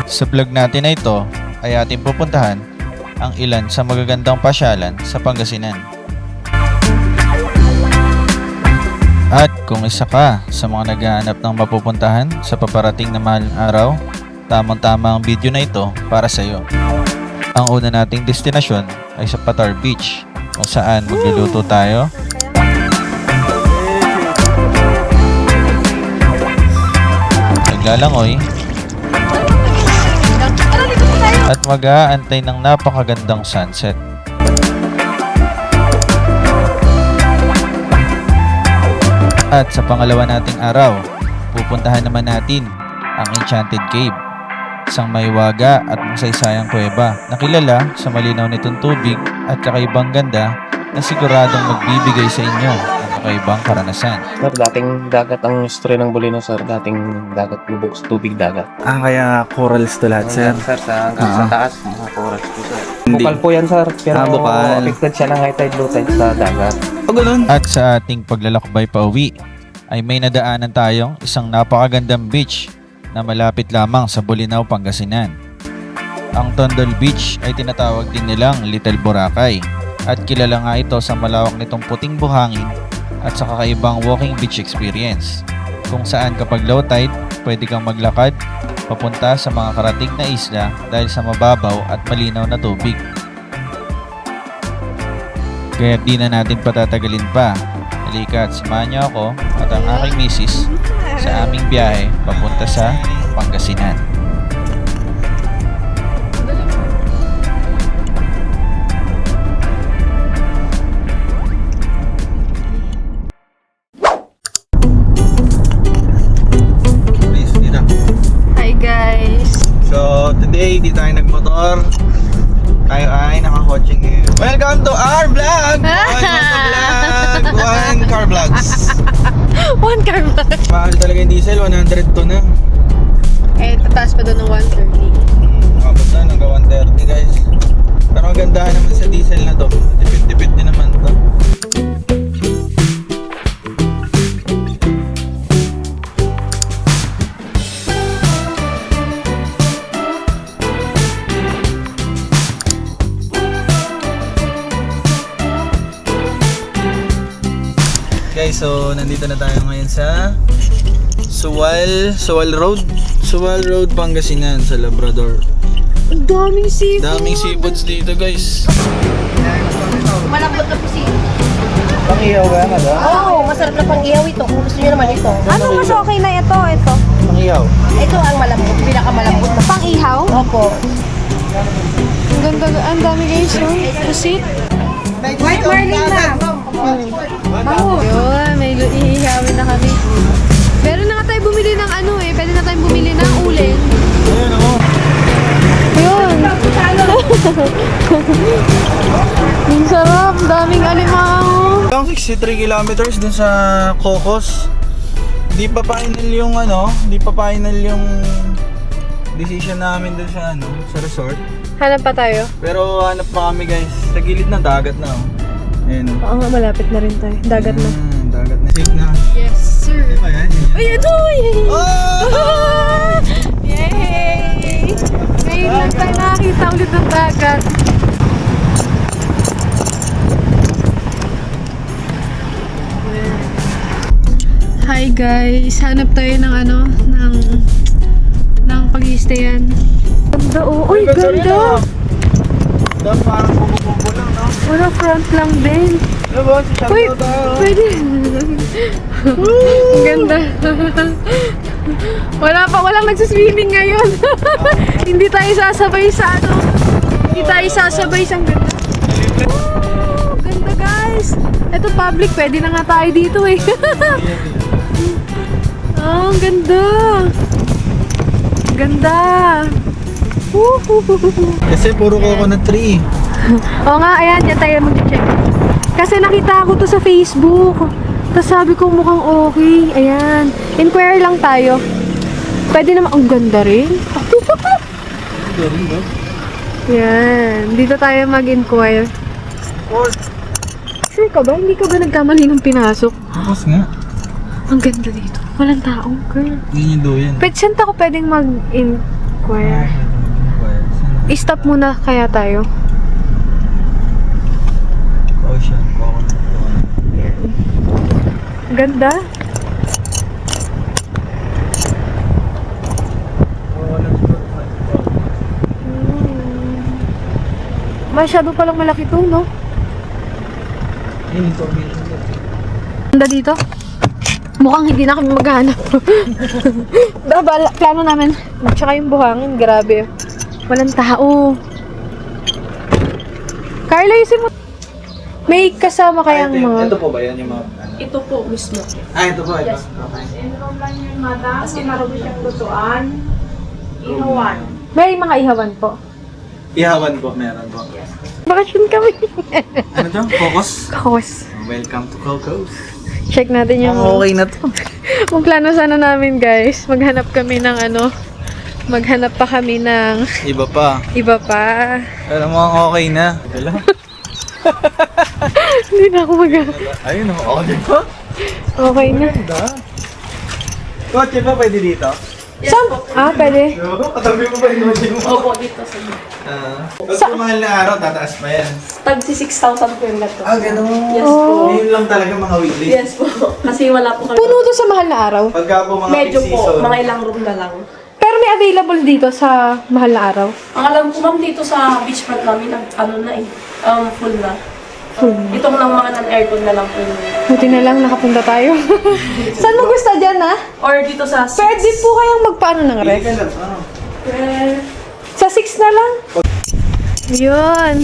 Sa vlog natin na ito ay ating pupuntahan ang ilan sa magagandang pasyalan sa Pangasinan. At kung isa ka sa mga naghahanap ng mapupuntahan sa paparating na mahalang araw, tamang-tama ang video na ito para sa iyo. Ang una nating destinasyon ay sa Patar Beach, kung saan magluluto tayo naglalangoy at mag-aantay ng napakagandang sunset. At sa pangalawa nating araw, pupuntahan naman natin ang Enchanted Cave, isang maiwaga at masaysayang kuweba na kilala sa malinaw nitong tubig at kakaibang ganda na siguradong magbibigay sa inyo ng kakaibang karanasan. Sir, dating dagat ang history ng Bulino, sir. Dating dagat, lubog sa tubig dagat. Kaya corals to lahat, sir. Sir, sa taas, mga corals po, sir. Hindi. Bukal po yan, sir. Pero Bukal. affected siya ng high tide, low tide sa dagat. O ganun. At sa ating paglalakbay pa uwi, ay may nadaanan tayong isang napakagandang beach na malapit lamang sa Bolinao, Pangasinan. Ang Tondol Beach ay tinatawag din nilang Little Boracay at kilala nga ito sa malawak nitong puting buhangin at sa kakaibang walking beach experience, kung saan kapag low tide, pwede kang maglakad papunta sa mga karatig na isla dahil sa mababaw at malinaw na tubig. Kaya di na natin patatagalin pa. Halika at samahan niyo ako at ang aking misis sa aming biyahe papunta sa Pangasinan. Please, dito. Hi guys! So, today, di tayo nagmotor. Tayo ay naka-coaching ngayon. Welcome to our vlog! One Car Vlogs. One car vlog! Mahal talaga yung diesel, 100 to na. Eh, tataas pa doon ng 130. Makapot na, hanggang 130 guys. Pero ang gandahan naman sa diesel na to. Tipid-tipid din naman to. Guys, so nandito na tayo ngayon sa Suwal Road, Pangasinan sa Labrador. Ang daming seafood! Daming seafoods dito guys. Malambot na po si... Pang-ihaw ba yan, ano? Oo, masarap na pang-ihaw ito. Kung gusto nyo naman ito. Ano mas okay na ito? Ito? Pang-ihaw. Ito ang malambot, pinakamalambot na. Pang-ihaw? Opo. Ang ganda, ang dami guys, no? Pusit. White marlin na. Bango. Yun, may ihihawin na kami. Pero na nga tayo bumili ng ano eh. Pwede na tayong bumili ng uling. Ayun ako. Yun. Ang sarap. Daming alimango. Ang 63 kilometers dun sa Cocos. Di pa final yung decision namin dun sa sa resort. Hanap pa tayo. Pero hanap pa kami guys. Sa gilid ng dagat na oh. Ayun. Oo nga, malapit na rin tayo. Dagat na. Dagat na. Safe na. Yes, sir. Di ba yan? Ay, ito! Yay! Oh! Yay! Ngayon lang tayo nakakita ulit ng dagat. Hi guys! Hanap tayo ng ng pag-i-stayan. Ganda oh! Uy, ganda! Dapat parang bubo lang, no? Wala, front lang din. Diba? Si Uy, Shagdo tayo. pwede. Ang ganda. Walang nagsiswimming ngayon. Hindi tayo sasabay sa Hindi tayo sasabay sa ganda. Oh, ganda guys. Ito public, pwede na nga tayo dito eh. Oh, ang ganda. Ganda. Kasi puro coconut tree. Oo nga, ayan, yan tayo mag-check. Kasi nakita ko to sa Facebook. Tapos sabi ko mukhang okay. Ayan. Inquire lang tayo. Pwede naman, ang ganda rin. Galing ba? Yan. Dito tayo mag-inquire. Sure ka ba? Hindi ka ba nagkamali ng pinasok? Tapos nga. Ang ganda dito. Walang taong girl. Yun yung doyan. Saan ako pwedeng mag-inquire? Choir. I-stop muna kaya tayo. Ocean, Ganda. Masyado palang malaki to, no? Ganda dito. Mukhang hindi na kami maghanap. Plano namin. Tsaka yung buhangin, grabe. Walang tao. Carla, isin mo. May kasama kayang mga... Ito po ba yan yung mga... Ito po mismo. Ito po, ito. Okay. Enroll lang yung madam. Kasi naroon siyang lutuan. Inuwan. May mga ihawan po. Ihawan po, meron po. Bakasyon kami. Ano to? Focus? Kakos. Welcome to Cocos. Check natin yung... Okay na to. Kung plano sana namin, guys, maghanap kami ng ano... Maghanap pa kami ng Iba pa. iba pa. Pero mukhang okay na. Wala. Hindi na ako Ayun o, okay pa. Okay na. Kotse pa pwede dito? Saan? Pwede. Katabi mo ba yung kotse mo? Opo, dito sa Pag mahal na araw, tataas pa yan. Tag si 6,000 po yung gato. Ganun. Yes po. Ngayon lang talaga mga weekly. Yes po. Kasi wala po kami. Puno to sa mahal na araw. Pagka po mga Medyo peak po. season. Mga ilang room na lang. Pero may available dito sa mahal na araw. Ang alam ko ma'am dito sa beachfront namin, ano na eh. Full na. Itong lang mga non-aircon na lang po. Buti na lang nakapunta tayo. Saan mo gusto dyan, ha? Or dito sa 6. Pwede po kayang magpaano ng ref? Sa 6 na lang. Yun.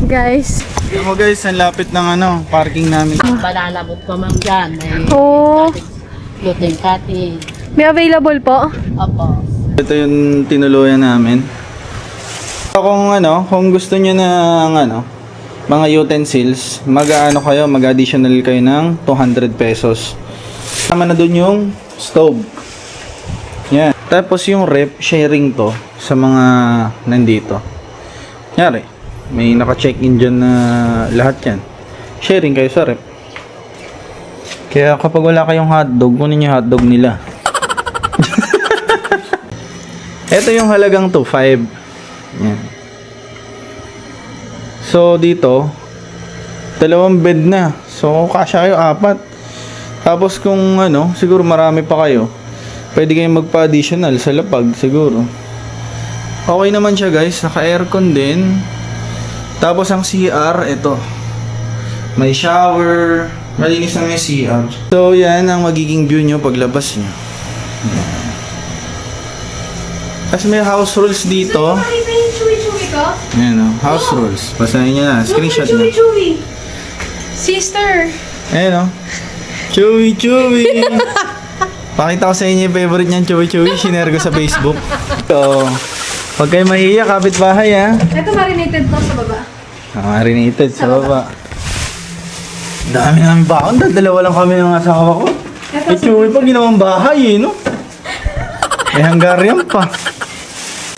Guys. Alam mo guys, ang lapit ng parking namin. Malalabot pa man dyan. May Oh, gluten cutting. may available po. Opo. Ito yung tinuluyan namin. Kung gusto niyo ng mga utensils, mag-additional kayo ng 200 pesos. Tama na dun yung stove. Yan. Tapos yung rep, sharing to sa mga nandito. Yari, may naka-check-in dyan na lahat yan. Sharing kayo sa rep. Kaya kapag wala kayong hotdog, kunin yung hotdog nila. Ito yung halagang to, 5. Yan. So, dito, 2 bed na. So, kasya kayo 4. Tapos kung siguro marami pa kayo, pwede kayong magpa-additional sa lapag, siguro. Okay naman siya guys, naka-aircon din. Tapos ang CR, ito. May shower, malinis na yung CR. So, yan ang magiging view nyo paglabas nyo. Tapos may house rules dito. Makita yung chewy-chewy ko? Ayan house rules. Basahin nyo na, screenshot na. Chewy-chewy. Sister. Ayan Chewy Chewy. Pakita ko sa inyo yung favorite niyan, Chewy Chewy. Sinare ko sa Facebook. So, huwag kayo mahiya, kapitbahay ha. Ito marinated to sa baba. Marinated sa baba. Dami namin baon. Dalawa lang kami ng asawa ko. Eh, Chewy pa ginawang bahay no? May Hungarian pa.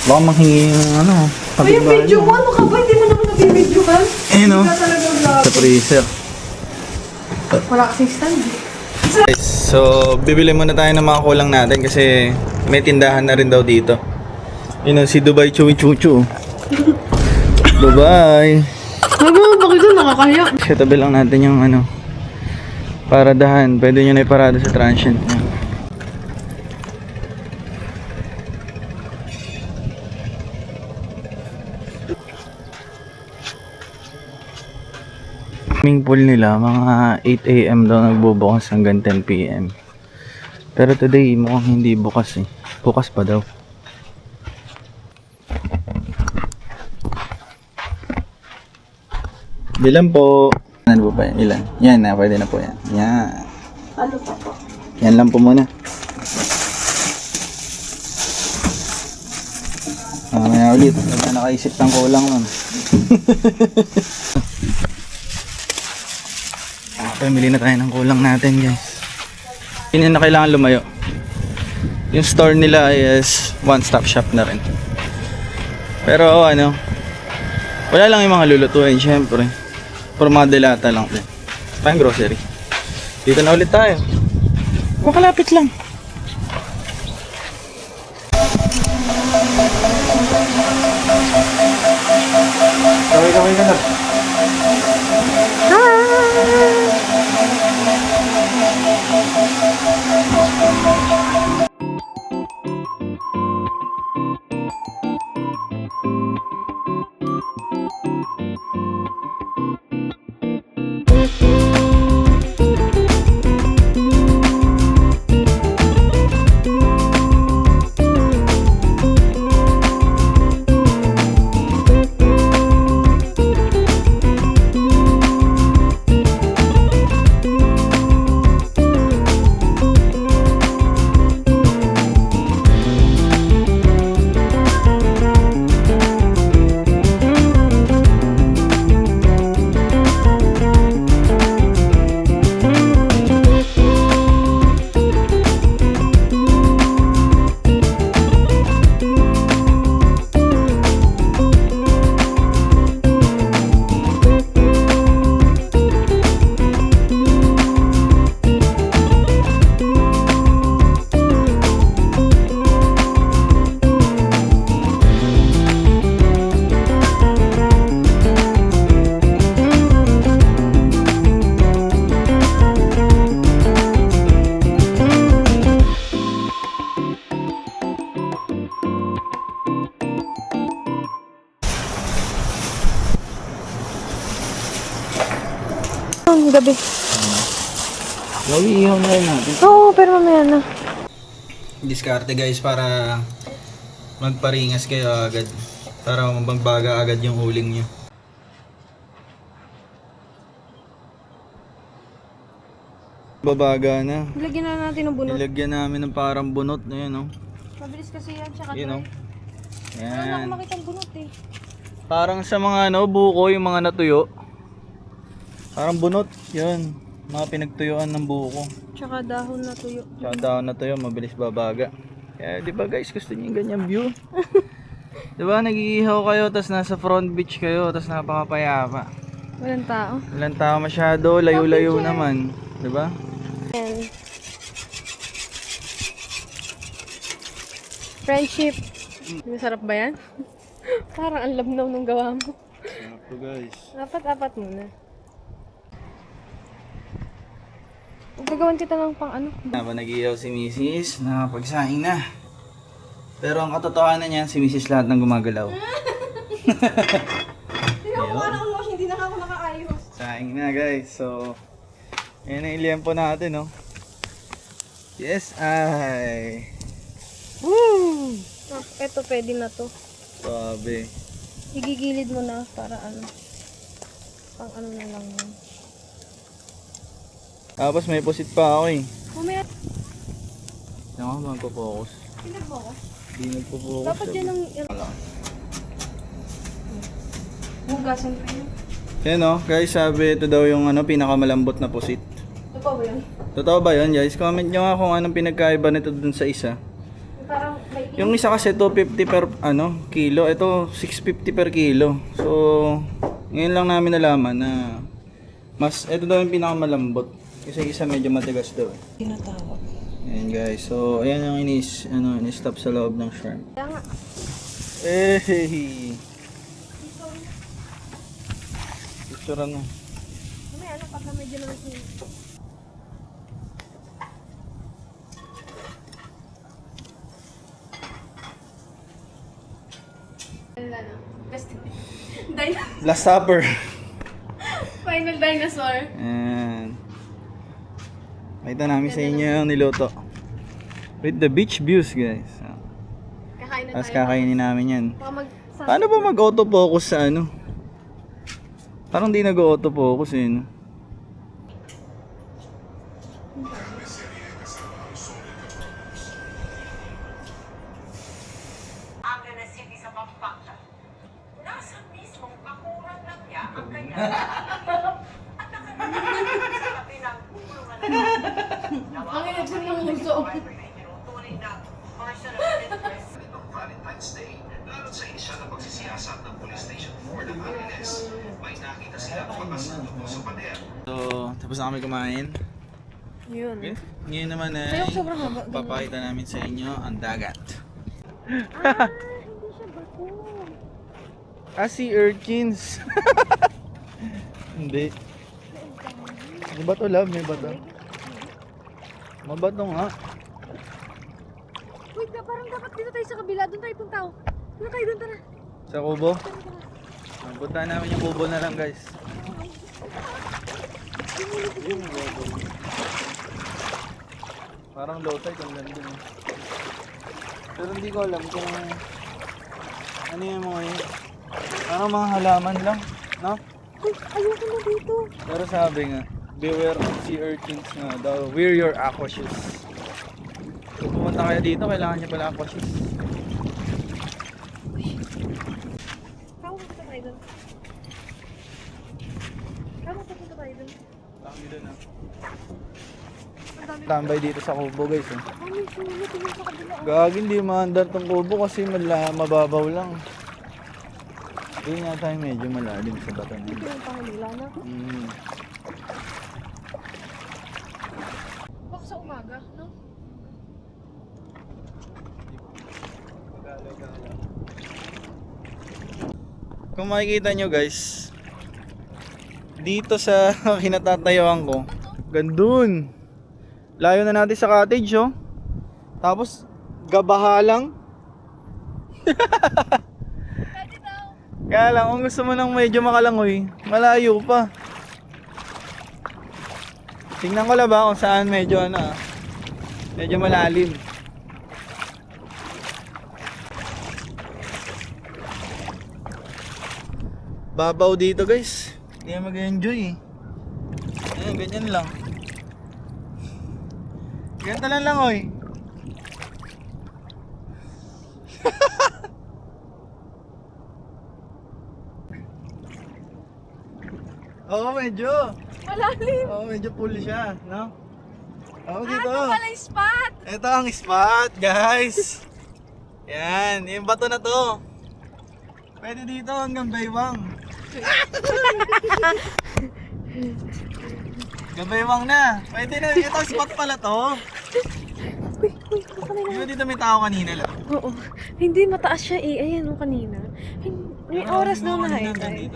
Baka manghingi yung Yung kapitbahay. video mo, ano ka ba? Hindi mo naman nabibidyo ka? Ayun sa freezer. Wala kasing stand. Guys, so bibili muna tayo ng mga kulang natin kasi may tindahan na rin daw dito. Yun si Dubai Chewy Chuchu. Dubai. Bakit doon nakakahiya? Setabi lang natin yung paradahan. Pwede nyo na iparada sa transient. Swimming pool nila mga 8 AM daw nagbubukas hanggang 10 PM. Pero today mukhang hindi bukas eh. Bukas pa daw. Bilang po. Ano ba yan? Ilan? Yan na, pwede na po yan. Yan. Ano pa po? Yan lang po muna. Mamaya ulit. Huwag na nakaisip ng kulang nun. Pamili na tayo ng kulang natin guys. Hindi na kailangan lumayo. Yung store nila is one-stop shop na rin. Pero wala lang yung mga lulutuin syempre. Pero mga delata lang din. Parang grocery. Dito na ulit tayo. Makalapit lang. Kaway ka na. Ang gabi. Ihaw na rin natin. Oo, pero mamaya na. Diskarte guys para magparingas kayo agad. Para magbaga agad yung uling nyo. Babaga na. Lagyan na natin ng bunot. Ilagyan namin ng parang bunot na yun, oh. Mabilis kasi yan, tsaka Yun, oh. Wala na Yan. akong makitang bunot eh. Parang sa mga ano, buko, yung mga natuyo. Parang bunot, yun. Mga pinagtuyuan ng buko. Tsaka dahon na tuyo. Tsaka daon na tuyo, mabilis babaga. Kaya di ba guys, gusto niyo yung ganyang view? Di ba, nag-iihaw kayo, tas nasa front beach kayo, tas napakapayapa. Walang tao. Walang tao masyado, layo-layo naman. Di ba? Yan. Friendship. Masarap ba yan? Parang ang labnaw nung gawa mo. Ito guys. Apat-apat muna. Gagawan kita ng pang ano. Habang nag-iihaw si Mrs., nakapagsaing na. Pero ang katotohanan niyan, si Mrs. lahat ng gumagalaw. Hindi na ako nakaayos. Saing na guys, so ayan ang iliempo natin, no? Yes, ay! Woo! Ah, eto pwede na to. Sabi. Igigilid mo na para ano. Pang ano na lang yun. Tapos may pusit pa ako eh. Mamaya, Diyan ako magpo-focus. pinag mo ko. Hindi nagpo-focus. Dapat yan ang... Hugasan pa yun. Yan no, guys, sabi ito daw yung ano, pinakamalambot na pusit. Ito pa ba yun? Totoo ba yun guys? Comment nyo nga kung anong pinagkaiba nito dun sa isa. Parang may... Yung isa kasi 250 per ano, kilo, ito 650 per kilo. So, ngayon lang namin nalaman na mas ito daw yung pinakamalambot. Kasi isa medyo matigas daw. Tinatawag. Ayan guys, so ayan yung ini-stop sa loob ng shrimp. Kaya nga. Eh, picture ano. Mamaya ano, pagka medyo naman yun. Ano? Best Last supper. Final dinosaur. Ayan. Makita namin sa inyo yung niluto. With the beach views guys. Kakain na Tapos tayo. kakainin namin yan. Baka Paano ba mag-autofocus sa ano? Parang di nag-autofocus eh. No? Ang nasibig sa pampanga. Nasa mismong bakuran lang niya ang kanya. At nakakalimutan sa tabi ng kulungan na Ang inagsan ng muso. tinuturing na personal interest. Itong Valentine's Day, lalo sa isya ng pagsisiyasat ng Police Station 4 ng Angeles, may nakita silang pagkasanduko sa pader. So, tapos na kami kumain. Yun. Okay. Ngayon naman ay Ayoko, sobrang haba. papakita namin sa inyo ang dagat. Hindi siya bako. Sea urchins. Hindi. May bato, love. May bato. Mabato nga. Wait na, parang dapat dito tayo sa kabila. Doon tayo punta. Doon tayo, doon tara. Sa kubo. Punta namin yung kubo na lang, guys. Parang low tide ang ganda. Pero hindi ko alam kung ano yung mga yun. Parang mga halaman lang, no? Uy, ayoko na dito. Pero sabi nga, beware of sea urchins nga daw. Wear your aqua shoes. Kung pumunta kayo dito, kailangan nyo pala aqua shoes. Kamo punta tayo doon. Kamo punta tayo doon. Dami doon ah. Ang dami. Tambay dito sa kubo, guys. Eh. Oh, may sulit. Tingin sa kabila. Gagi, hindi maandar tong kubo kasi mababaw lang. Hindi nga tayo medyo malalim sa bato na. Ito yung pangulila na. Baka sa umaga, no? Kung makikita nyo guys, dito sa kinatatayuan ko, gandun. Layo na natin sa cottage, oh. Tapos, gabaha lang. Kaya lang, kung gusto mo nang medyo makalangoy, malayo pa. Tingnan ko lang ba kung saan medyo medyo malalim. Babaw dito guys. Hindi ka mag-enjoy eh. Ayan, ganyan lang. Ganito lang oy. Oo, medyo. Malalim. Oo, medyo full siya, no? Oo, dito. Ito pala yung spot. Ito ang spot, guys. Yan, yung bato na to. Pwede dito hanggang baywang. Gabaywang na. Pwede na. Ito ang spot pala to. Di ba dito may tao kanina lang? Oo. Hindi mataas siya eh. Ayan o kanina. May oras daw na high tide.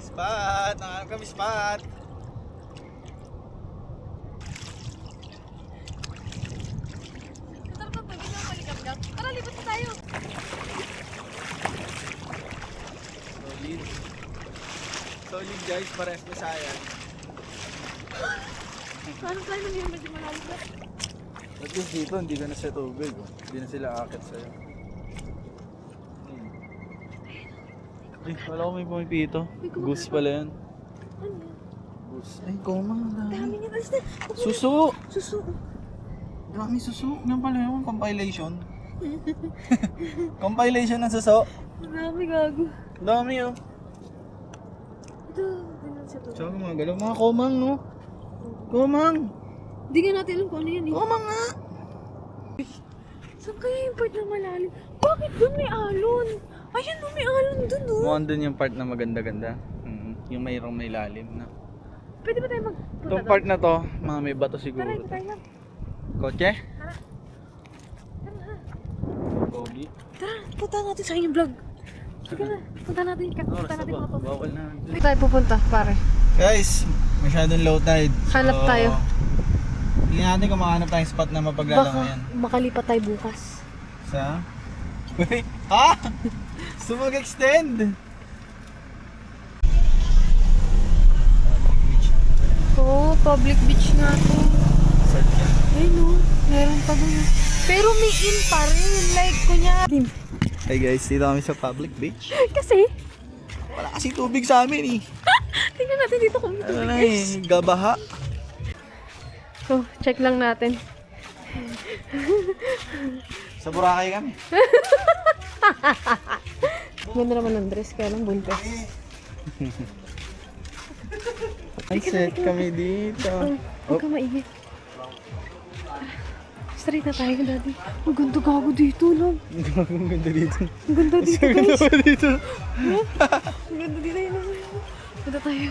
Spot! Nakahanap kami spot! Tara pa, pwede na malikap-gap. Tara, lipat na tayo. Solid. Solid guys, parehas na sayang. Parang tayo nang yung medyo malalim na. At least dito, hindi ka na sa tubig. Oh. Hindi na sila akit sa'yo. Ay, wala ko may pumipito. Goose pala yan. Ano yan? Goose. Ay, kumang Dami dami. niya. Alis na. Suso! Suso. Dami suso. Yan pala yun, compilation. Compilation ng suso. Dami gago. Dami oh. Ito, tingnan siya to. Tsaka mga galaw. Mga kumang no? Kumang! Hindi nga natin alam kung ano yan eh. Kumang nga! Saan kaya yung part na malalim? Bakit doon may alon? Ayun no, may alon doon oh. Mukhang dun yung part na maganda-ganda. Yung mayroong may lalim na. Pwede ba tayo magpunta Itong part na to, mga may bato siguro. Tara, ito tayo lang. Kotse? Tara. Tara ha. Pogi. Tara, punta natin sa inyong vlog. Sige na, punta natin. Punta natin mga to. Bawal na. Saan tayo pupunta, pare? Guys, masyadong low tide. Hanap tayo. Tingnan natin kung makahanap tayong spot na Baka mapaglalangayan. makalipat tayo bukas. Sa? Wait, ha? Gusto mag-extend? Oo, public beach nga to. Search yan. Ayun no, meron pa doon. Pero may in pa rin, like kunyari. Hey guys, dito kami sa public beach. Kasi, Wala kasi tubig sa amin eh. tingnan natin dito kung may Ano tubig na guys. eh, gabaha. So, check lang natin. Sa Boracay kami. Ganda naman ng dress, kaya lang buntes. Ay, set kami dito. Huwag ka maingit. Straight na tayo, daddy. Ang ganda gago dito, no? Ang ganda dito. Ang ganda dito, Ang ganda guys. pa dito. Ang ganda dito, yun. Ganda tayo.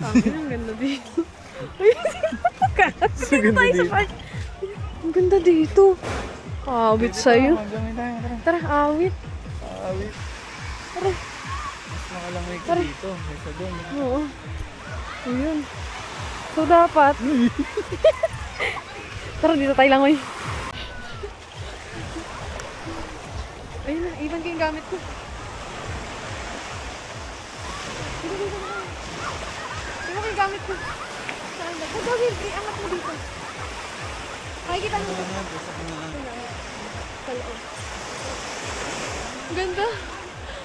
Ang ganda dito. Dito tayo sa park. Ang ganda dito. Awit sa'yo. Magamit tayo, tara. Tara, awit. Awit. Tara. Mas makalamig ka dito. Kaysa doon. Oo. Ayun. So, dapat. Tara, dito tayo lang, oy. Ayun na, iwan ko yung gamit ko. Iwan ko yung gamit ko. Saan ba? Gagawin, angat mo dito. Makikita mo. Kaloob. Ang ganda.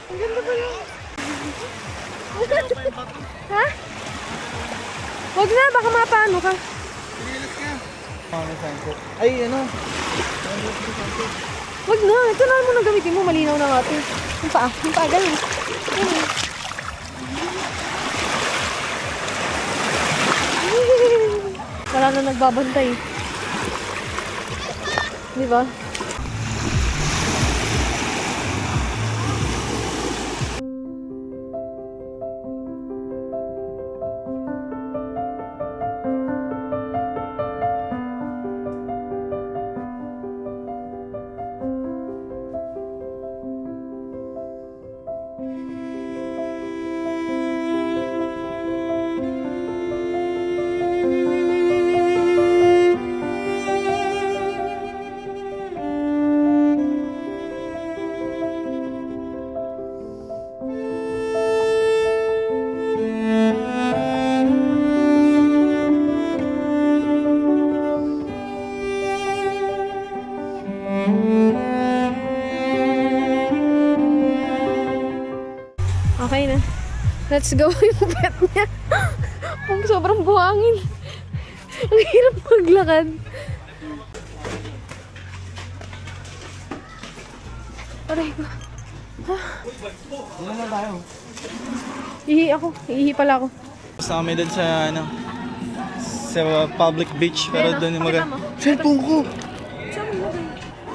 Ang ganda pala. Ha? Huwag na, baka mapano ka. Ay, ano? Huwag na, ito na mo na gamitin mo. Malinaw na nga ito. Yung paa ganun. Ayun. Wala na nagbabantay. Di ba? Okay na. Let's go yung pet niya. Ang sobrang buhangin. Ang hirap maglakad. Aray ko. Ano na tayo? Ihi ako. Ihi pala ako. Basta kami doon sa, ano, sa public beach. Pero Ayan, doon yung pakita mga... mo. Cellphone ko!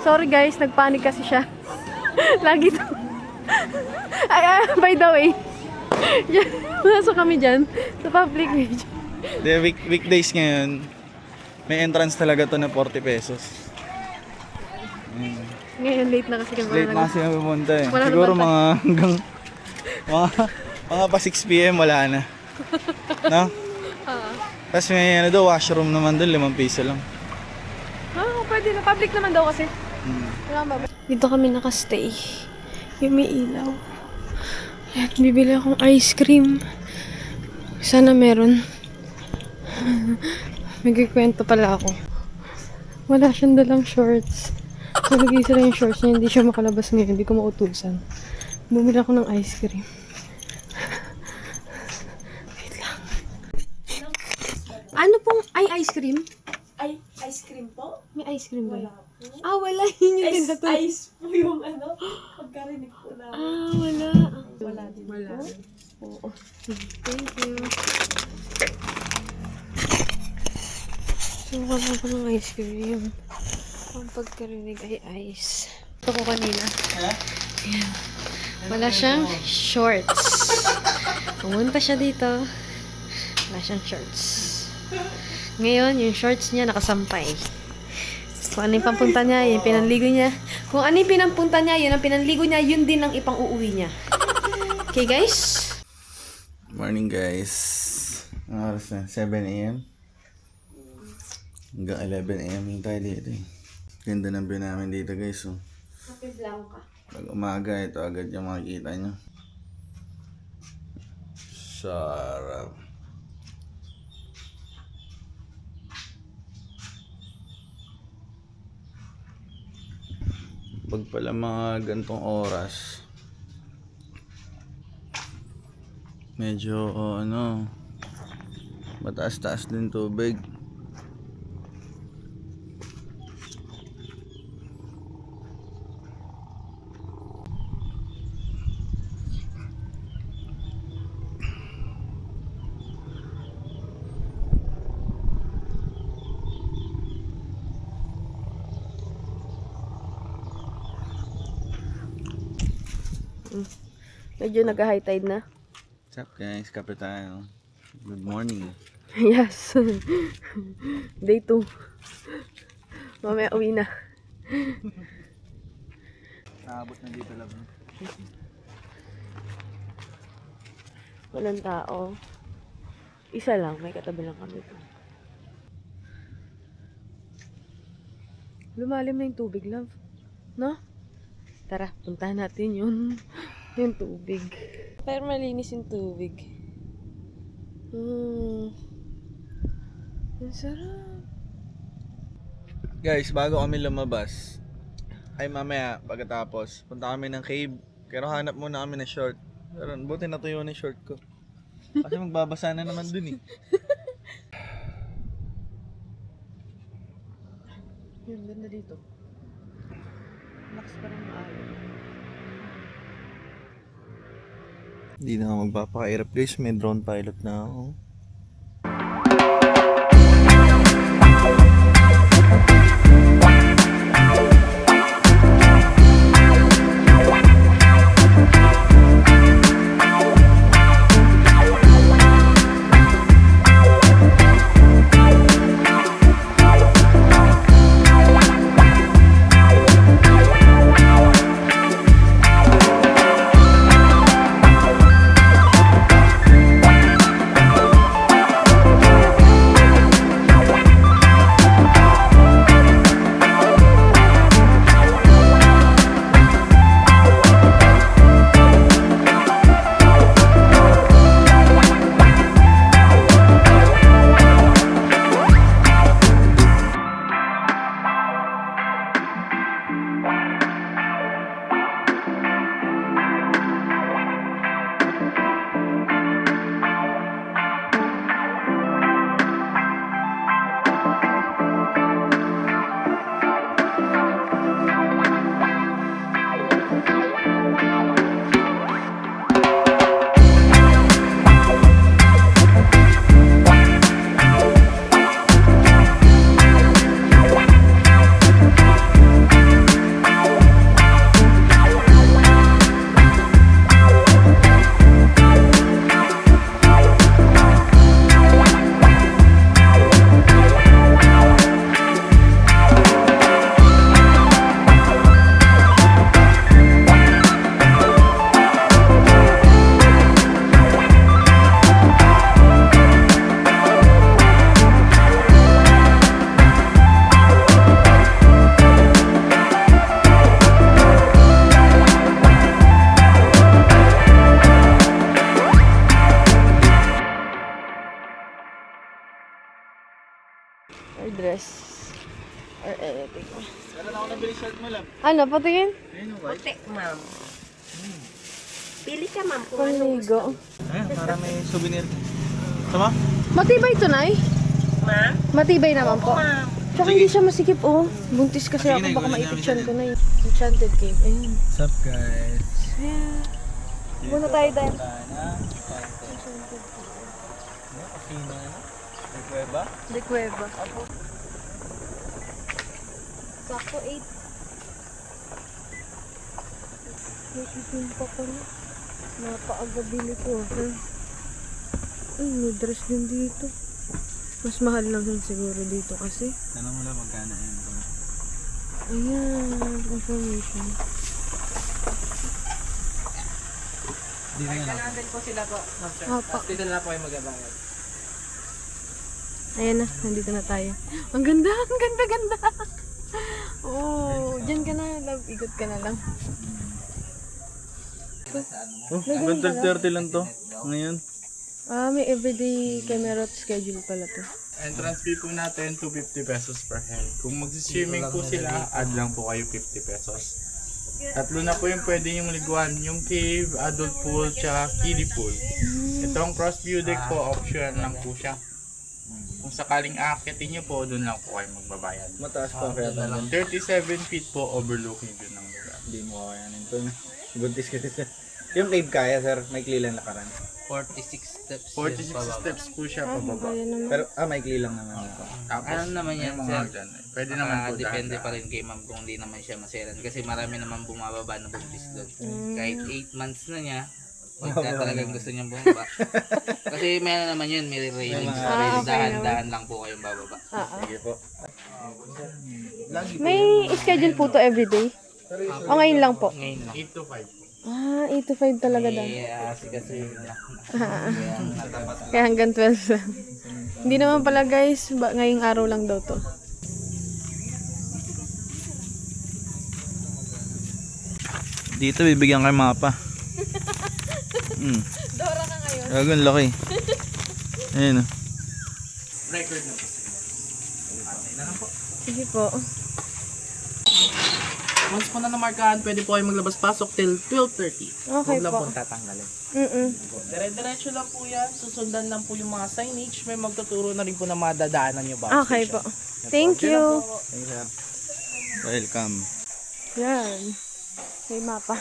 Sorry guys, nagpanik kasi siya. Lagi to. Ay, by the way. Yan, masok kami dyan sa public beach. Weekdays ngayon, may entrance talaga to na 40 pesos. Ngayon, late na kasi kami. Late na kasi kami pumunta eh. Wala Siguro naman mga hanggang mga pa 6 PM wala na. No? Tapos may ano daw, washroom naman doon, 5 piso lang. Pwede na. Public naman daw kasi. Wala ba? Dito kami nakastay. Yung may ilaw. At bibili akong ice cream. Sana meron. Magkikwento pala ako. Wala siyang dalang shorts. Nalagay sila yung shorts niya. Hindi siya makalabas ngayon. Hindi ko mautusan. Bumili ako ng ice cream. Wait lang. Ano pong ice cream? Ay, ice cream po? May ice cream ba? Ah, wala. Yun yung tinatawag. Ice po yung ano, pagkarinig ko na. Ah, wala. Wala din po. Oo. Thank you. So, wala ko ng ice cream. Ang pagkarinig ay ice. Ito ko kanina. Ayan. Wala siyang shorts. Pumunta siya dito. Wala siyang shorts. Ngayon, yung shorts niya nakasampay. Kung ano yung pampunta niya, yung pinanligo niya. Kung ano yung pinampunta niya, yun ang pinanligo niya, yun din ang ipang-uuwi niya. Okay, guys? Morning guys. Ang oras na? 7 AM? Hanggang 11 AM yung tayo dito eh. Ganda ng view namin dito guys. Oh. Happy Blanca. Pag umaga, ito agad yung makikita nyo. Sarap. Pag pala mga gantong oras, medyo ano, mataas-taas din tubig. Medyo nag-high tide na. What's up guys? Kape tayo. Good morning. Yes. Day 2. Mamaya uwi na. Naabot na dito lang. Walang tao. Isa lang, may katabi lang kami to. Lumalim na yung tubig, love. No? Tara, puntahan natin yun. Yung tubig. Pero malinis yung tubig. Ang sarap. Guys, bago kami lumabas, ay mamaya pagkatapos, punta kami ng cave. Pero hanap muna kami ng short. Pero buti natuyo na yung short ko. Kasi magbabasa na naman dun eh. Yun, ganda dito. Relax pa rin maalam. Hindi na ako magpapaka-airap guys, may drone pilot na ako. Or dress. Or anything. Meron ako nabili shirt mo lang. Ano, patingin? Ayun yung white. Puti, ma'am. Pili ka, ma'am, kung ano gusto. Panigo. Ayun, para may souvenir. Tama? Matibay ito, Nay? Ma'am? Matibay naman po. Ma'am. Tsaka hindi siya masikip, oh. Buntis kasi Sige, ako, Nay, baka kunin maipicture namin ko na yun. Enchanted Cave. Ayun. What's up guys? Muna tayo dahil. De Cueva. Sakto 8. May itim pa pala. Napakagabili ko. Ay, may dress din dito. Mas mahal lang din siguro dito kasi. Tanong mo lang magkano yan. Ayan, information. Dito na lang. Hapa. Dito na po kayo magabayad. Ayan na, nandito na tayo. Ang ganda, ang ganda, ganda. Oh, dyan ka na, love. Ikot ka na lang. Oh, hanggang 12:30 lang to. Ngayon. May everyday camera schedule pala to. Entrance fee po natin, 250 pesos per head. Kung mag-swimming po sila, add lang po kayo 50 pesos. Tatlo na po yung pwede yung liguan. Yung cave, adult pool, tsaka kiddie pool. Itong cross view deck po, option lang po siya. Kung sakaling aakitin nyo po, doon lang po kayo magbabayad. Mataas pa kaya tayo. 37 feet po, overlooking view ng lugar. Hindi mo kakayanin to. Buntis kasi sir. Yung cave kaya sir, may lang lakaran. 46 steps. 46 steps po siya pababa. Kaya naman. Pero may lang naman ito. Tapos, Ano naman yan, may sir? mga dyan. Pwede naman po Depende dahan-dahan. pa rin kay ma'am kung hindi naman siya maselan. Kasi marami naman bumababa na buntis doon. Kahit 8 months na niya, Pagka talagang gusto niyang bumaba. Kasi may ano naman yun, may railing. okay Dahan-dahan lang po kayong bababa. Sige po. May schedule po to everyday? O ngayon lang po? Ngayon lang. 8 to 5 po. 8 to 5 talaga daw. Kasi lang. Kaya hanggang 12 lang. Hindi naman pala guys, ngayong araw lang daw to. Dito bibigyan kayo mapa. Dora ka ngayon. Gagon laki. Ayun oh. Record na po. Sige po. Once po na namarkahan, pwede po kayo maglabas-pasok till 12:30. Okay Huwag lang po. po tatanggalin. Dire-diretso lang po yan. Susundan lang po yung mga signage. May magtuturo na rin po na mga dadaanan nyo ba? Okay po. Thank you. Welcome. Yan. May mapa.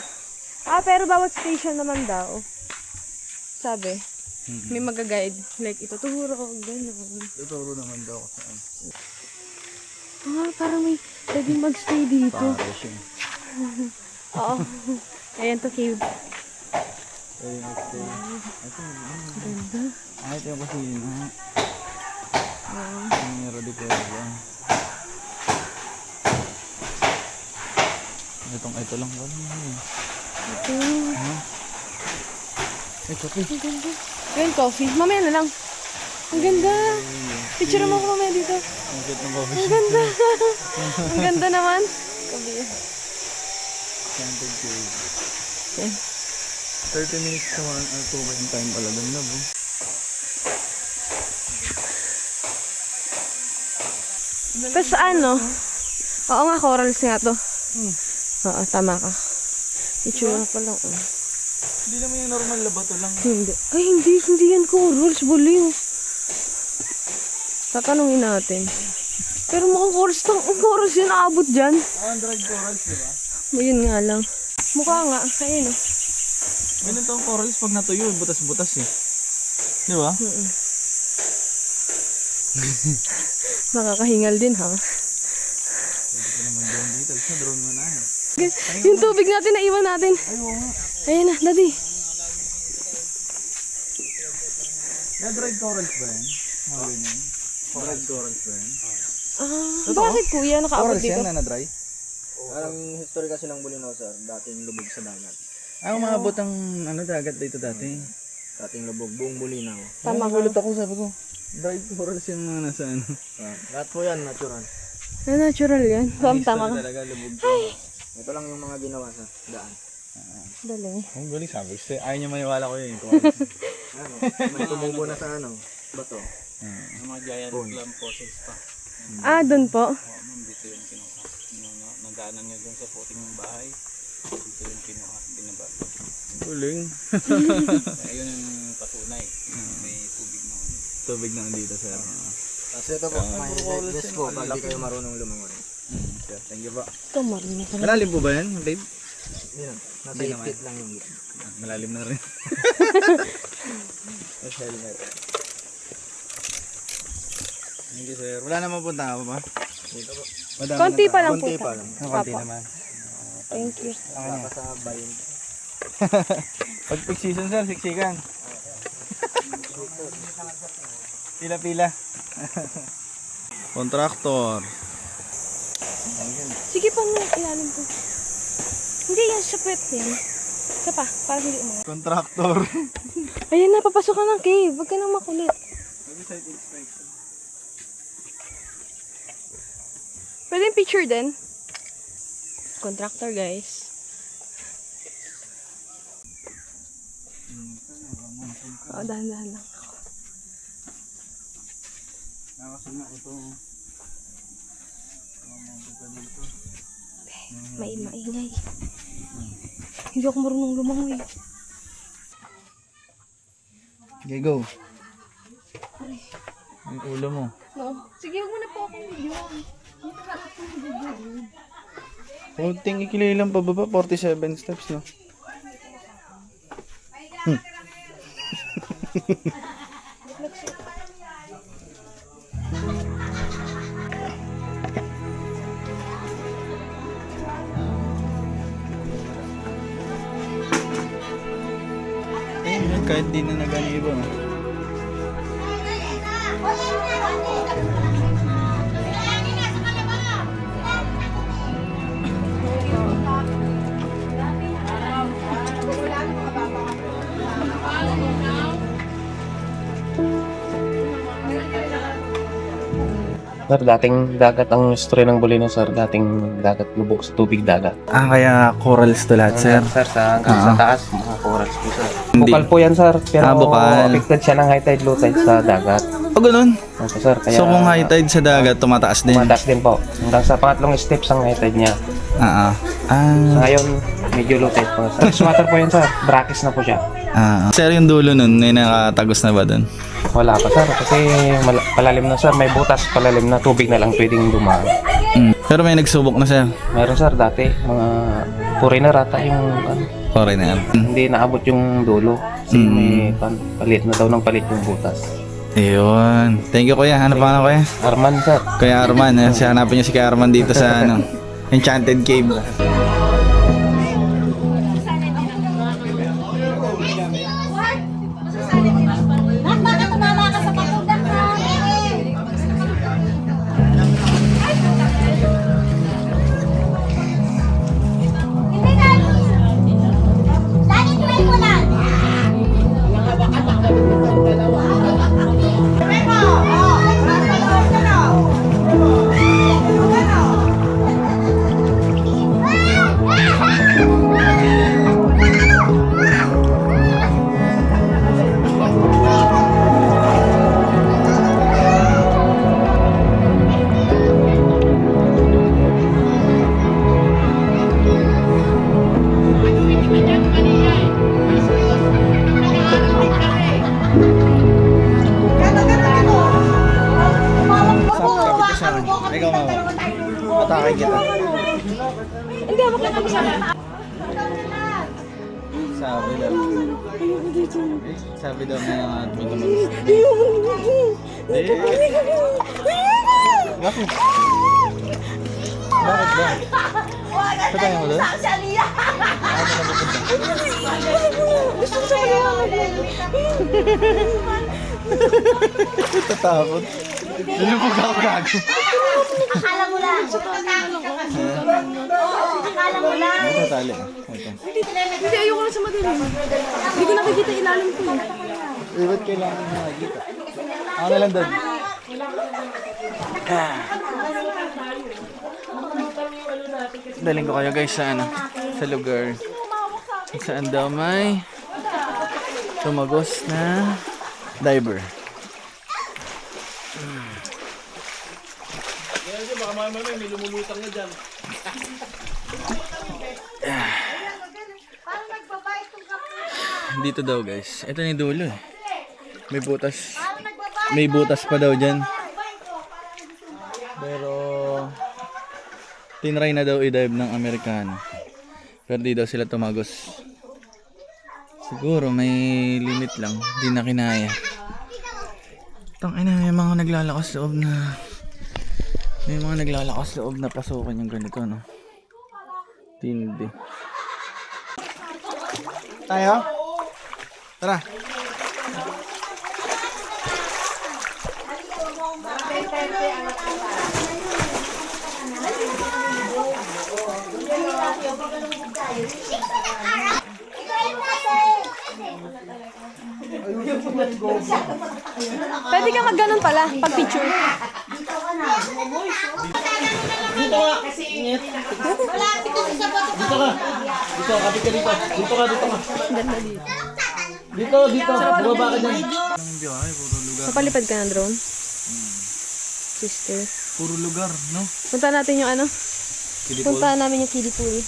Pero bawat station naman daw. Sabi. May mag-guide. Like, ituturo. Gano'n. Tuturo naman daw ako saan. Parang may pwedeng magstay dito. Oo. Ayan to cave. Ganda. Ito yung kusina. Meron dito yan. Ito lang ba? Ito. Ay, kape. Ang ganda. Ayan, coffee. Mamaya na lang. Ang ganda. Picture mo ako mamaya dito. Ang cute ng coffee. Ang ganda. Ang ganda naman. Kabi. Scented cave. Okay. 30 minutes naman or 2 yung time pala doon na bro. Tapos ano? Oo nga, corals nga to. Oo, tama ka. Picture pa lang. Hindi naman yung normal na bato lang. Hindi. Ay, hindi yan corals. Buliw. Tatanungin natin. Pero mukhang corals yun naabot dyan. Dried corals, di ba? Yun nga lang. Mukha nga. Ayun oh. Ganito ang corals pag natuyo, butas-butas eh. Di ba? Nakakahingal din ha. Ito naman drone dito. Sa drone mo na eh. Yung tubig natin, naiwan natin. Ayan na, daddy. Dried corals ba yan? Mga ganyan. Dried corals ba yan? Bakit kuya nakaabot Corals dito? yan na na-dry? Ang history kasi ng Bulinaw, sir, dating lubog sa dagat. Ay, umabot ang dagat dito dati. Dating lubog, buong Bulinaw. Tama ka. Nagulat ako, sabi ko. Dried corals yung mga nasa ano. Lahat po yan, natural. Natural yan. Tama ka. Talaga lubog. Ito lang yung mga ginawa sa daan. Galing. Ang galing sabi ko. Ayaw niya maniwala ko yun. Ano, may tumubo na sa ano, bato. Yung mga giant clam fossils pa. Dun po. Dito yung kinuha. Nagdaanan niya dun sa puting bahay. Dito yung kinuha. Binaba. Galing. Ayun yung patunay. May tubig na. Tubig na dito, sir. Kasi ito po, may lightness po pag di kayo marunong lumangoy. Thank you po. Ito, marunong ka na. Malalim po ba yan, Dave? Yan, nasa Hindi naman. higpit lang yung gitna. Malalim na rin. Mas helmet. Thank you, sir. Wala naman punta ka pa? Dito po. Konti pa lang po. Konti pa lang. Konti Papa. naman. Thank you. Wala pa sa bayan. Pag peak season, sir, siksikan. Pila-pila. Kontraktor. Sige pa nga, ilalim ko. Hindi yan, sapwet yan. Isa pa, parang hindi umangat. Kontraktor. Ayan na, papasok ka ng cave. Huwag ka nang makulit. Pwede yung picture din. Contractor, guys. Dahan-dahan lang. Maingay. Hindi ako marunong lumangoy. Okay, go. Ang ulo mo. No. Sige, huwag mo na po akong video. Dito harap ko yung video. Kunting ikilay lang pababa, 47 steps, no? Kahit di na nag-anibo. Sir, dating dagat ang history ng Bulino, sir. Dating dagat lubog sa tubig dagat. Ah, kaya corals to lahat, sir. Sir, hanggang sa taas, mga corals po, sir. Hindi. Bukal po yan, sir. Pero bukal. affected siya ng high tide, low tide sa dagat. O, ganun. Opo, sir. Kaya, So, kung high tide sa dagat, tumataas din. tumataas din po. Hanggang sa pangatlong steps ang high tide niya. Sa ngayon, medyo low tide po. Freshwater po yan, sir. Brackish na po siya. Sir, yung dulo nun, may nakatagos na ba dun? Wala pa, sir. Kasi palalim na, sir. May butas palalim na. Tubig na lang pwedeng dumaan. Pero may nagsubok na, sir. Meron, sir. Dati, mga foreigner ata yung Okay na yan. hindi naabot yung dulo. Kasi may palit na daw ng palit yung butas. Ayun. Thank you, kuya. Ano pa kuya? Arman, sir. Kuya Arman. Hanapin niyo si Kuya Arman dito sa Enchanted Cave. Bakit tumama ka sa patundak namin? Hindi na. Lagi try mo lang. Ikaw, mama. Patakin kita. Hindi, ako lang kami sa Sabi daw na ng admin naman. Bakit? Bakit ba? Patayin mo doon? Gusto ko sa Tatakot. Nalubog ako gago. Akala mo lang. Akala mo lang. Ito tali. Ito. Hindi, ayoko lang sa madilim. Hindi ko nakikita ilalim ko. Ba't kailangan mo nakikita? Ako na lang doon. Daling ko kayo guys sa sa lugar kung saan daw may tumagos na diver. Baka mamaya may lumulutang na dyan. Dito daw guys. Ito na yung dulo eh. May butas. May butas pa daw dyan. Pero tinry na daw i-dive ng Amerikano. Pero di daw sila tumagos. Siguro may limit lang. Di na kinaya. Tangina, may mga naglalakas loob na pasukan yung ganito, no? Tindi. Tayo? Tara. Pwede ka mag-ganon pala, pag picture. Dito ka! Dito, kapit ka dito. Dito ka. Dito. Bumaba ka dyan. Papalipad ka ng drone? Sister. Puro lugar, no? Punta natin yung ano? Punta namin yung kiddie pool.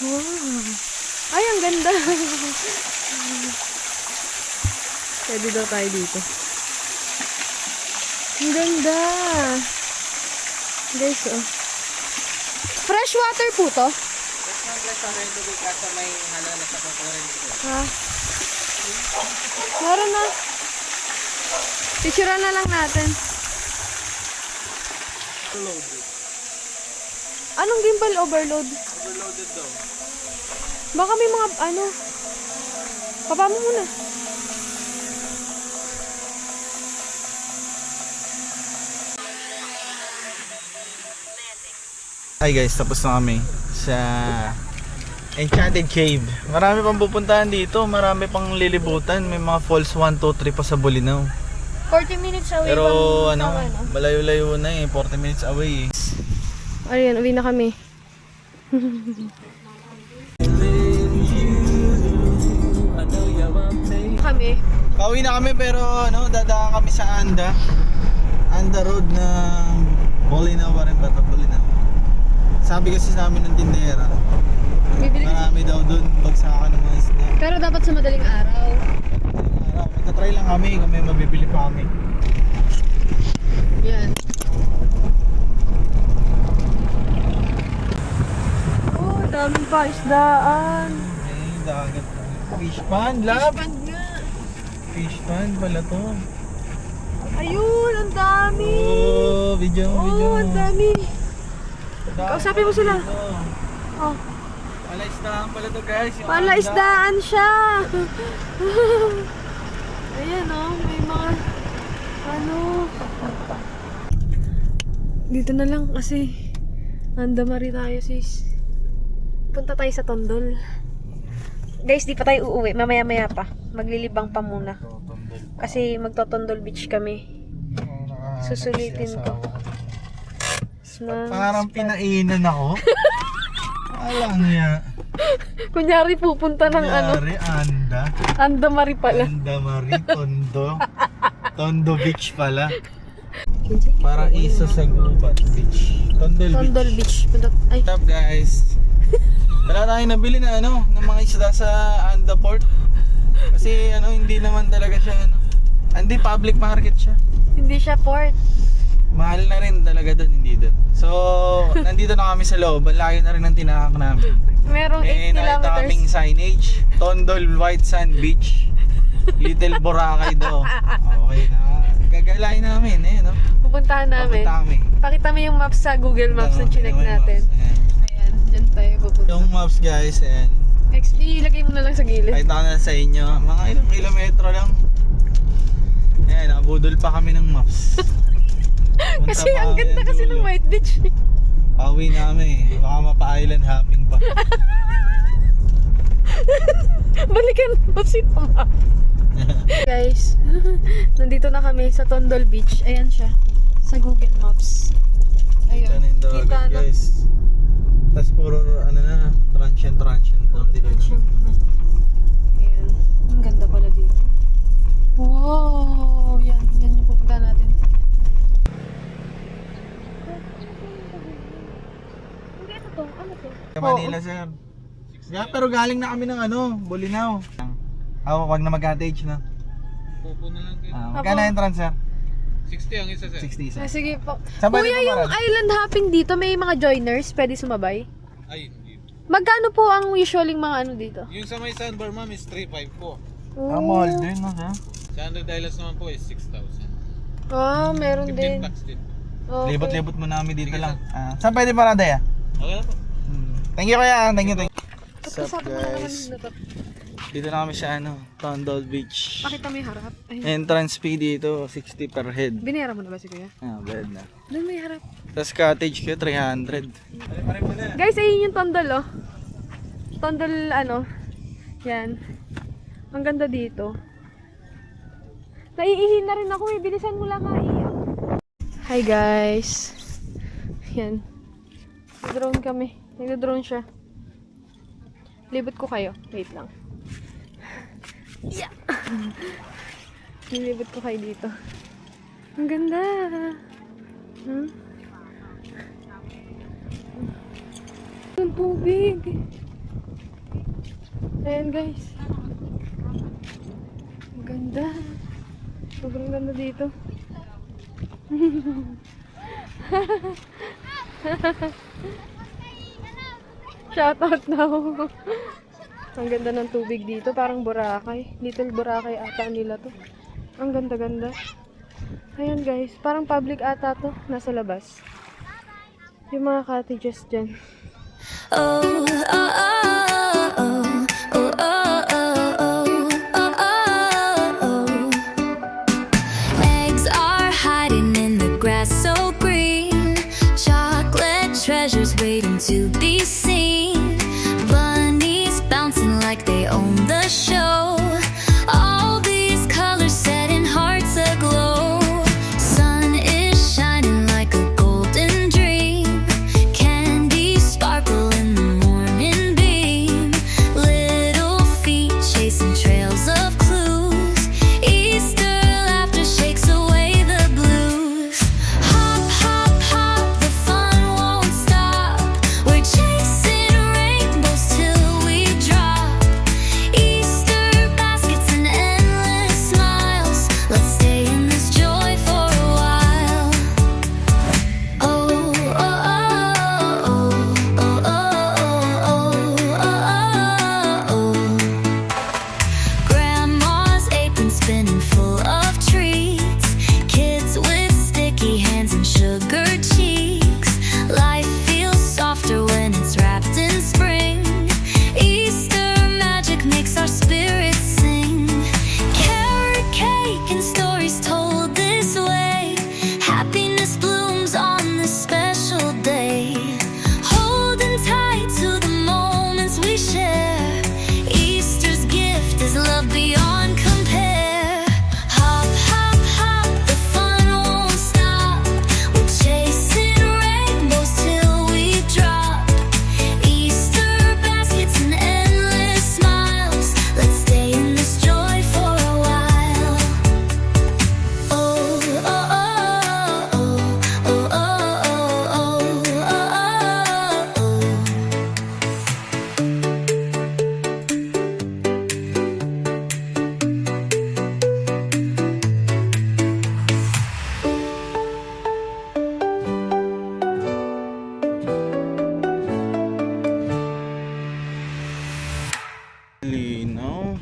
Wow. Ay, ang ganda. Pwede daw tayo dito. Ang ganda. Guys, oh. Fresh water po to? Fresh water yung tubig kasi may halo na sa kukurin dito. Ha? Meron na. Picturean na lang natin. Anong gimbal overload? Overloaded daw. Baka may mga ano. Papa mo muna. Hi guys, tapos na kami sa Enchanted Cave. Marami pang pupuntahan dito, marami pang lilibutan. May mga falls 1, 2, 3 pa sa Bolinao. 40 minutes away Pero from ano, Sawan, no? malayo-layo na eh, 40 minutes away eh. Ayan, uwi na kami. Kami. Pauwi na kami pero ano, dadaan kami sa Anda Road ng Bolinao pa rin ba ito? Bolinao. Sabi kasi sa amin ng tindera, Bibili kasi. marami daw doon bagsakan ng mga isda. Pero dapat sa madaling araw. Magta-try lang kami kung may mabibili pa kami. Yan. Oh, daming pa isdaan. Ay, dagat. Fish pond, love. Band nga. Fish pond pala to. Ayun, ang dami. Oh, video. Oh, ang dami. Kausapin mo sila. Oh, Palaisdaan pala to guys. Yung palaisdaan siya. Ayan oh, may mga ano. Dito na lang kasi Andamari tayo sis. Punta tayo sa Tondol. Guys, di pa tayo uuwi. Mamaya-maya pa. Maglilibang pa muna. Kasi magtotondol beach kami. Susulitin ko. Parang pinainan ako. Alang niya. Kunyari pupunta ng ano. Kunyari, Andamari pala. Andamari, Tondo Beach pala. Para isa sa Gubat Beach. Tondol Beach. Ay. What's up guys? Wala tayong nabili na ano, ng mga isda sa Andaport. Kasi ano, hindi naman talaga siya ano. Hindi public market siya. Hindi siya port. Mahal na rin talaga doon, hindi doon. So, nandito na kami sa loob. Ang layo na rin ng tinahak namin. Merong 8 Nakita kaming kilometers. signage. Tondol White Sand Beach. Little Boracay daw. Okay na. Gagalain namin eh, no? Pupuntahan namin. Papunta kami. Pakita mo yung maps sa Google Maps na chinek Yung natin. maps, ayan. Ayan, dyan tayo pupunta. Yung maps guys, ayan. Ilagay mo na lang sa gilid. Kahit ako na sa inyo, mga ilang kilometro lang. Ayan, nabudol pa kami ng maps. Punta Kasi pa ang kami ganda ng kasi ng dulo. White Beach. Pauwi na kami. Baka mapa-island hopping pa. Balikan mo si Mama. Guys, nandito na kami sa Tondol Beach. Ayan siya. Sa Google Maps. Ayun. Ito na yung dagat Kita na. guys. Tapos puro ano na, transient lang dito. Ayan. Ang ganda pala dito. Wow! Yan yung pupunta natin. Hindi, ito to. Ano to? Sa Manila sir. Yeah, pero galing na kami ng ano, Bolinao. Ako, wag na mag-cottage na. Pupo na lang kayo. Magkano entrance sir? 60 ang isa sir. 60 isa. Sige po. Saan ba Kuya, dito yung parang? island hopping dito, may mga joiners. Pwede sumabay. Ay, hindi. Magkano po ang usually mga ano dito? Yung sa may sandbar ma'am is 3.5 po. Mahal din no sir. Sa 100 dollars naman po is 6,000. Ah, meron 15 din. bucks din. Okay. Libot-libot mo namin dito lang. Saan pwede parada ya? Okay na po. Thank you kuya, thank you. What's up Usapan mo na naman guys? na to. Dito na kami sa ano, Tondol Beach. Pakita mo yung harap. Ay, Entrance fee dito, 60 per head. binera mo na ba si Kuya? Bed na. Doon may harap. Tapos cottage ko, 300. Guys, ayun yung Tondol oh. Tondol ano. Yan. Ang ganda dito. Naiihin na rin ako eh. Bilisan mo lang maiiyak. Hi guys. Yan. Nag-drone kami. Nag-drone siya. Libot ko kayo. Wait lang. Yeah. Nilibot ko kayo dito. Ang ganda. Hmm? Ang tubig. Ayan guys. Ang ganda. Sobrang ganda dito. Shoutout now. Ang ganda ng tubig dito. Parang Boracay. Little Boracay ata nila to. Ang ganda-ganda. Ayan guys. Parang public ata to. Nasa labas. Yung mga cottages dyan. Oh, oh, oh. Eggs are hiding in the grass so green. Chocolate treasures waiting to be seen. Bunnies bouncing like they own the show. All these colors set in hearts aglow. Sun is shining like a golden dream. Candy sparkle in the morning beam. Little feet chasing trails of clues. Easter laughter shakes away the blues. Hop, hop, hop, the fun won't stop. We're chasing rainbows till we drop. Easter baskets and endless smiles. Let's stay in this joy for a while. Oh, oh, oh, oh, oh, oh, oh, oh. Grandma's apron spinning full of treats. Kids with sticky hands and sugar cheeks. Life feels softer when it's wrapped in spring. Easter magic makes our spirits sing. Carrot cake and stories told this way. Happiness blooms on this special day. Holding tight to the moments we share. Easter's gift is love beyond compare. Hop, hop, hop, the fun won't stop. We're chasing rainbows till we drop. Easter baskets and endless smiles. Let's stay in this joy for a while. Oh, oh, oh, oh, oh, oh, oh, oh, oh. Linaw.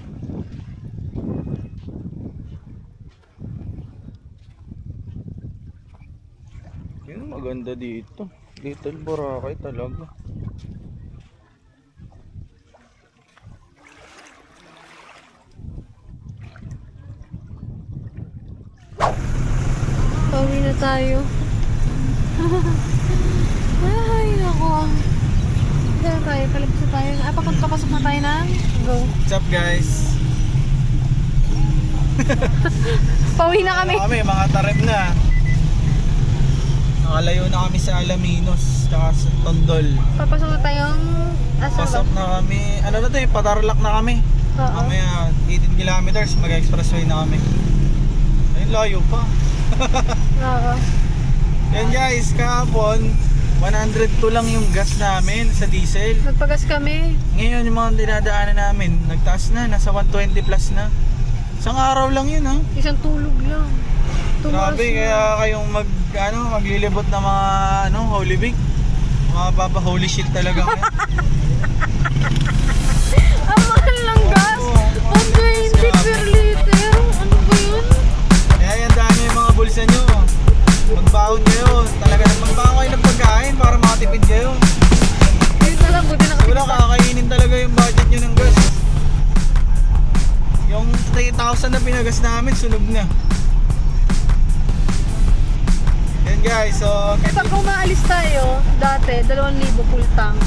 Yun, maganda dito. Little Boracay talaga. Pauwi na tayo. Ay, nako. Dito na tayo, palabas na tayo. Papasok na tayo na. Go. What's up guys? Pauwi na kami. Mga tarem na. Nakalayo na kami sa Alaminos, tsaka sa Tondol. Papasok na tayong Pasok na kami, ano na to eh, Patarlac na kami. Oo. Mamaya 18 kilometers, mag-expressway na kami. Ayun, layo pa. Oo. Yan guys, kahapon 102 lang yung gas namin sa diesel. Nagpagas kami. Ngayon yung mga dinadaanan namin, nagtaas na, nasa 120 plus na. Isang araw lang yun ha. Isang tulog lang. Tumaas Grabe, na. kaya kayong maglilibot na mga Holy Week. Mga papa holy shit talaga ngayon. Ang mahal ng gas. 120 per liter. Ano ba yun? Kaya yan dami yung mga bulsa nyo. Magbaon kayo. Talaga magbaon kayo ng pagkain para makatipid kayo. Ayun na lang, buti nakatipid. Wala, kakainin talaga yung budget nyo ng gas. Yung 3,000 na pinagas namin, sunog na. Yan guys, so Pag umaalis tayo, dati 2,000 full tank.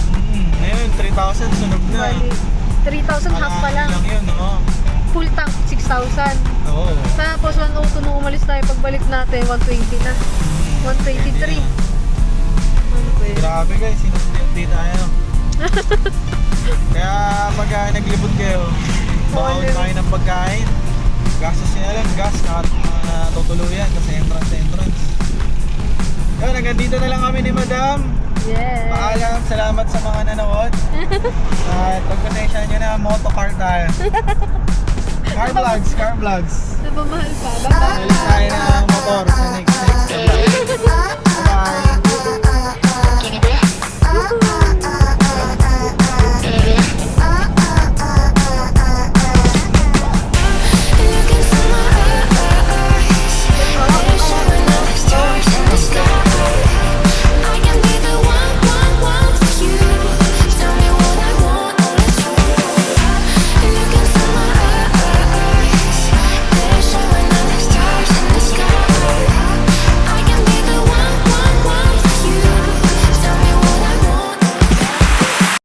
ngayon 3,000 sunog na. Bali, 3,000 half pa lang. Lang yun, oo. Full tank 6,000. Oo. Tapos 102 nung umalis tayo, pagbalik natin 120 na. 123. Ano ba yun? Grabe guys, sinusunod tayo. Kaya pag naglibot kayo, bawal kayo ng pagkain. Gastos nyo na lang, gas, tutuluyan kasi entrance. Yun, hanggang dito na lang kami ni Madam. Yes. Paalam, salamat sa mga nanood. At pagpasensya nyo na, motocar tayo. Car vlogs. Napamahal pa. Balik tayo ng motor sa next.